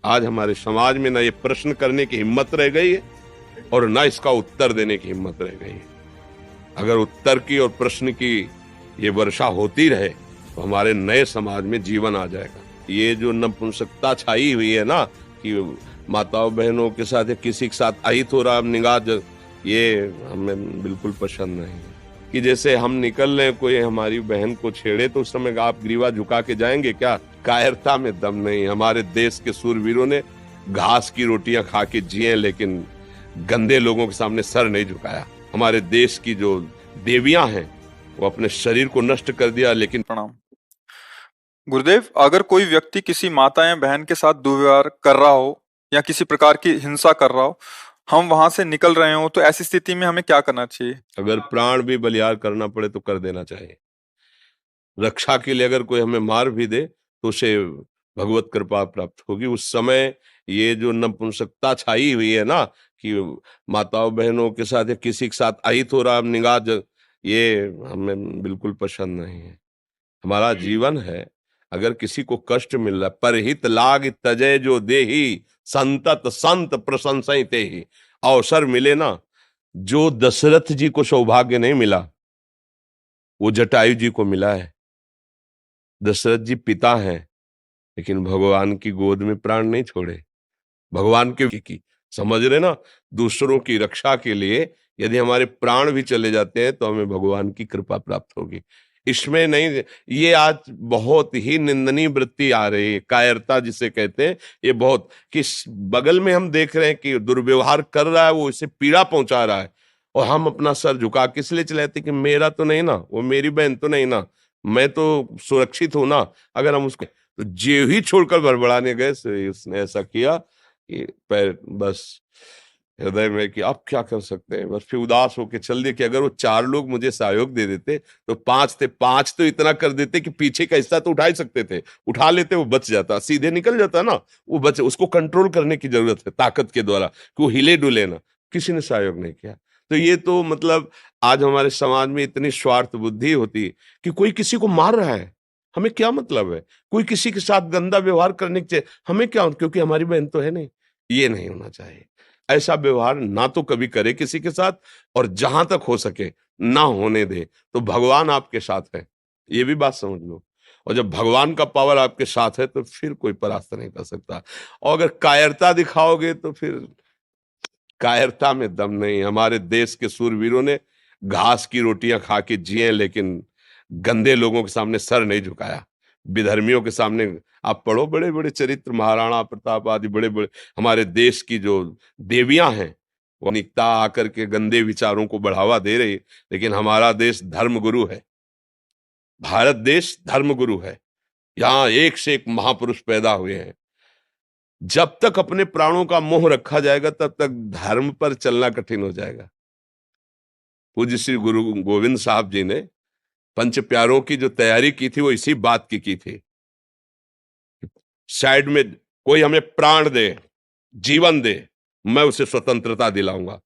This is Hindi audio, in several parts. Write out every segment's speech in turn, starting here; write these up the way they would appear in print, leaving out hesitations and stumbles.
आज हमारे समाज में ना ये प्रश्न करने की हिम्मत रह गई है और ना इसका उत्तर देने की हिम्मत रह गई है। अगर उत्तर की और प्रश्न की ये वर्षा होती रहे तो हमारे नए समाज में जीवन आ जाएगा। ये जो नपुंसकता छाई हुई है ना कि माताओं बहनों के साथ या किसी के साथ अहित हो रहा ये हमें बिल्कुल पसंद नहीं है। कि जैसे हम निकल रहे कोई हमारी बहन को छेड़े तो उस समय आप ग्रीवा झुका के जाएंगे क्या? कायरता में दम नहीं। हमारे देश के सूरवीरों ने घास की रोटियां खा के जिए लेकिन गंदे लोगों के सामने सर नहीं झुकाया। हमारे देश की जो देवियां हैं वो अपने शरीर को नष्ट कर दिया लेकिन प्रणाम। गुरुदेव, अगर कोई व्यक्ति किसी माता या बहन के साथ दुर्व्यवहार कर रहा हो या किसी प्रकार की हिंसा कर रहा हो, हम वहां से निकल रहे हो, तो ऐसी स्थिति में हमें क्या करना चाहिए? अगर प्राण भी बलियार करना पड़े तो कर देना चाहिए। रक्षा के लिए अगर कोई हमें मार भी दे तो उसे भगवत कृपा प्राप्त होगी। उस समय ये जो नपुंसकता छाई हुई है ना कि माताओं बहनों के साथ या किसी के साथ अहित हो रहा ये हमें बिल्कुल पसंद नहीं है। हमारा जीवन है, अगर किसी को कष्ट मिल रहा है, परहित लाग तजय जो देहि संतत संत प्रशंसई तेहि। अवसर मिले ना, जो दशरथ जी को सौभाग्य नहीं मिला वो जटायु जी को मिला है। दशरथ जी पिता हैं लेकिन भगवान की गोद में प्राण नहीं छोड़े। भगवान की समझ रहे ना, दूसरों की रक्षा के लिए यदि हमारे प्राण भी चले जाते हैं तो हमें भगवान की कृपा प्राप्त होगी। इसमें नहीं, ये आज बहुत ही निंदनीय वृत्ति आ रही है, कायरता जिसे कहते हैं। ये बहुत किस बगल में हम देख रहे हैं कि दुर्व्यवहार कर रहा है, वो इसे पीड़ा पहुंचा रहा है और हम अपना सर झुका के इसलिए चले जाते कि मेरा तो नहीं ना, वो मेरी बहन तो नहीं ना, मैं तो सुरक्षित हूं ना। अगर हम उसके तो जे ही छोड़कर बड़बड़ाने गए उसने ऐसा किया कि पैर बस हृदय में कि अब क्या कर सकते हैं, बस फिर उदास होके चल दिए कि अगर वो 4 लोग मुझे सहयोग दे देते तो 5 थे, 5 तो इतना कर देते कि पीछे का हिस्सा तो उठा ही सकते थे, उठा लेते वो बच जाता, सीधे निकल जाता ना। वो बच, उसको कंट्रोल करने की जरूरत है ताकत के द्वारा कि वो हिले डुले ना। किसी ने सहयोग नहीं किया। तो ये तो मतलब आज हमारे समाज में इतनी स्वार्थ बुद्धि होती है कि कोई किसी को मार रहा है, हमें क्या मतलब है? कोई किसी के साथ गंदा व्यवहार करने के हमें क्या, क्योंकि हमारी बहन तो है नहीं। ये नहीं होना चाहिए। ऐसा व्यवहार ना तो कभी करे किसी के साथ, और जहां तक हो सके ना होने दे। तो भगवान आपके साथ है, ये भी बात समझ लो। और जब भगवान का पावर आपके साथ है तो फिर कोई परास्त नहीं कर सकता। और अगर कायरता दिखाओगे तो फिर कायरता में दम नहीं। हमारे देश के सूरवीरों ने घास की रोटियां खा के जिए लेकिन गंदे लोगों के सामने सर नहीं झुकाया। विधर्मियों के सामने आप पढ़ो, बड़े बड़े चरित्र, महाराणा प्रताप आदि बड़े बड़े हमारे देश की जो देवियां हैं वो अनिकता आकर के गंदे विचारों को बढ़ावा दे रही। लेकिन हमारा देश धर्मगुरु है, भारत देश धर्मगुरु है। यहाँ एक से एक महापुरुष पैदा हुए हैं। जब तक अपने प्राणों का मोह रखा जाएगा तब तक धर्म पर चलना कठिन हो जाएगा। पूज्य श्री गुरु गोविंद साहब जी ने पंच प्यारों की जो तैयारी की थी वो इसी बात की थी। साइड में कोई हमें प्राण दे, जीवन दे, मैं उसे स्वतंत्रता दिलाऊंगा।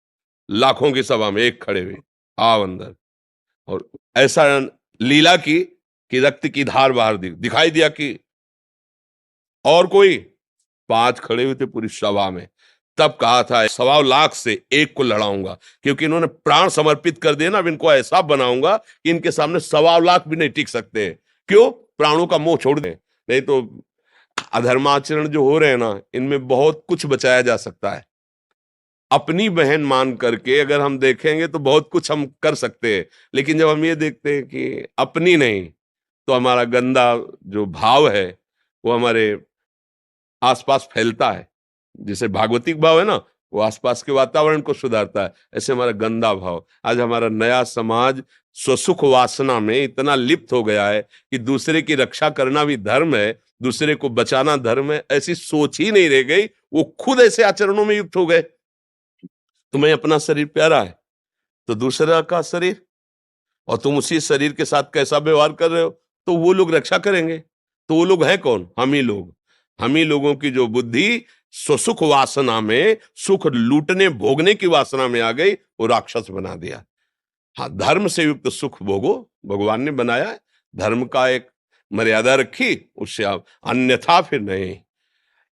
लाखों की सभा में एक खड़े हुए, आओ अंदर। और ऐसा लीला की कि रक्त की धार बाहर दिखाई दिया कि और कोई 5 खड़े हुए थे पूरी सभा में। तब कहा था 1.25 लाख से एक को लड़ाऊंगा, क्योंकि इन्होंने प्राण समर्पित कर दिए ना। अब इनको ऐसा बनाऊंगा कि इनके सामने 1.25 लाख भी नहीं टिक सकते। क्यों? प्राणों का मोह छोड़ दें। नहीं तो अधर्माचरण जो हो रहे हैं ना, इनमें बहुत कुछ बचाया जा सकता है। अपनी बहन मान करके अगर हम देखेंगे तो बहुत कुछ हम कर सकते हैं। लेकिन जब हम ये देखते हैं कि अपनी नहीं, तो हमारा गंदा जो भाव है वो हमारे आसपास फैलता है। जैसे भागवतिक भाव है ना, वो आसपास के वातावरण को सुधारता है। ऐसे हमारा गंदा भाव, आज हमारा नया समाज स्वसुख वासना में इतना लिप्त हो गया है कि दूसरे की रक्षा करना भी धर्म है, दूसरे को बचाना धर्म है, ऐसी सोच ही नहीं रह गई। वो खुद ऐसे आचरणों में युक्त हो गए। तुम्हें अपना शरीर प्यारा है तो दूसरा का शरीर, और तुम उसी शरीर के साथ कैसा व्यवहार कर रहे हो तो वो लोग रक्षा करेंगे। तो वो लोग हैं कौन? हम ही लोग। हम ही लोगों की जो बुद्धि स्वसुख वासना में, सुख लूटने भोगने की वासना में आ गई, वो राक्षस बना दिया। हाँ, धर्म से युक्त सुख भोगो, भगवान ने बनाया है। धर्म का एक मर्यादा रखी, उससे आप अन्यथा फिर नहीं।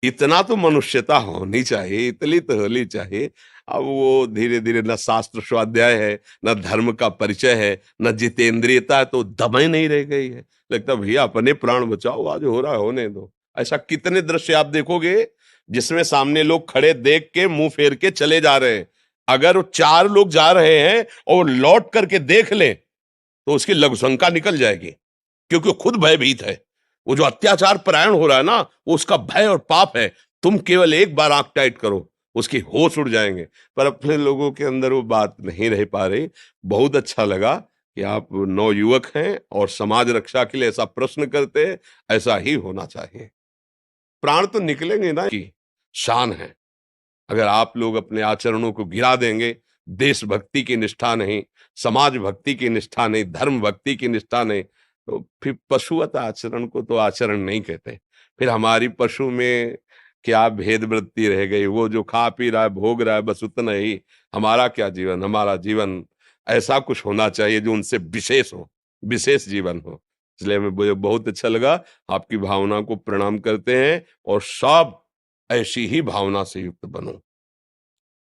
इतना तो मनुष्यता होनी चाहिए, इतनी तो होनी चाहिए। अब वो धीरे-धीरे न शास्त्र स्वाध्याय है, न धर्म का परिचय है, न जितेंद्रियता है, तो दम ही नहीं रह गई है। लगता है भैया अपने प्राण बचाओ, आज हो रहा है होने दो। ऐसा कितने दृश्य आप देखोगे जिसमें सामने लोग खड़े देख के मुंह फेर के चले जा रहे हैं। अगर वो 4 लोग जा रहे हैं और लौट करके देख लें, तो उसकी लघुशंका निकल जाएगी, क्योंकि वो खुद भयभीत है। वो जो अत्याचार परायण हो रहा है ना, वो उसका भय और पाप है। तुम केवल एक बार आंख टाइट करो, उसकी होश उड़ जाएंगे। पर अपने लोगों के अंदर वो बात नहीं रह पा रही। बहुत अच्छा लगा कि आप नवयुवक हैं और समाज रक्षा के लिए ऐसा प्रश्न करते हैं। ऐसा ही होना चाहिए। प्राण तो निकलेंगे ना, की शान है। अगर आप लोग अपने आचरणों को गिरा देंगे, देशभक्ति की निष्ठा नहीं, समाज भक्ति की निष्ठा नहीं, धर्म भक्ति की निष्ठा नहीं, तो फिर पशुवत आचरण को तो आचरण नहीं कहते। फिर हमारी पशु में क्या भेद वृत्ति रह गई? वो जो खा पी रहा है, भोग रहा है, बस उतना ही। हमारा क्या जीवन? हमारा जीवन ऐसा कुछ होना चाहिए जो उनसे विशेष हो, विशेष जीवन हो। इसलिए हमें मुझे बहुत अच्छा लगा। आपकी भावना को प्रणाम करते हैं और सब ऐसी ही भावना से युक्त बनो।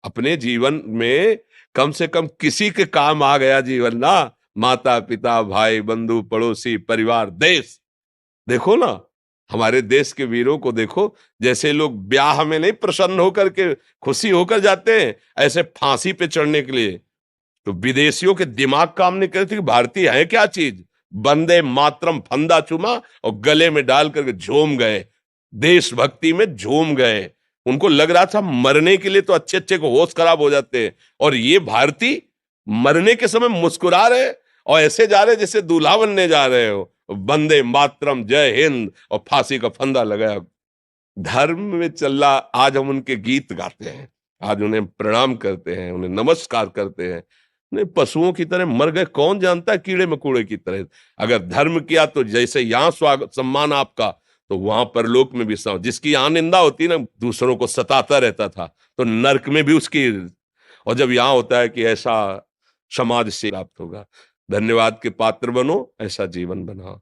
अपने जीवन में कम से कम किसी के काम आ गया जीवन ना, माता पिता भाई बंधु पड़ोसी परिवार देश। देखो ना, हमारे देश के वीरों को देखो, जैसे लोग ब्याह में नहीं प्रसन्न होकर के खुशी होकर जाते हैं, ऐसे फांसी पे चढ़ने के लिए तो विदेशियों के दिमाग काम नहीं करते कि भारतीय है क्या चीज। वंदे मातरम फंदा चुमा और गले में डाल करके झूम गए, देशभक्ति में झूम गए। उनको लग रहा था मरने के लिए तो अच्छे अच्छे को होश खराब हो जाते हैं, और ये भारतीय मरने के समय मुस्कुरा रहे और ऐसे जा रहे जैसे दूल्हा बनने जा रहे हो। वंदे मातरम जय हिंद और फांसी का फंदा लगाया। धर्म में चल रहा, आज हम उनके गीत गाते हैं, आज उन्हें प्रणाम करते हैं, उन्हें नमस्कार करते हैं। नहीं, पशुओं की तरह मर गए, कौन जानता है, कीड़े मकोड़े की तरह। अगर धर्म किया तो जैसे यहाँ स्वागत सम्मान आपका, तो वहां परलोक में भी जिसकी यहाँ निंदा होती ना, दूसरों को सताता रहता था, तो नरक में भी उसकी। और जब यहाँ होता है कि ऐसा समाज से प्राप्त होगा। धन्यवाद के पात्र बनो, ऐसा जीवन बनाओ।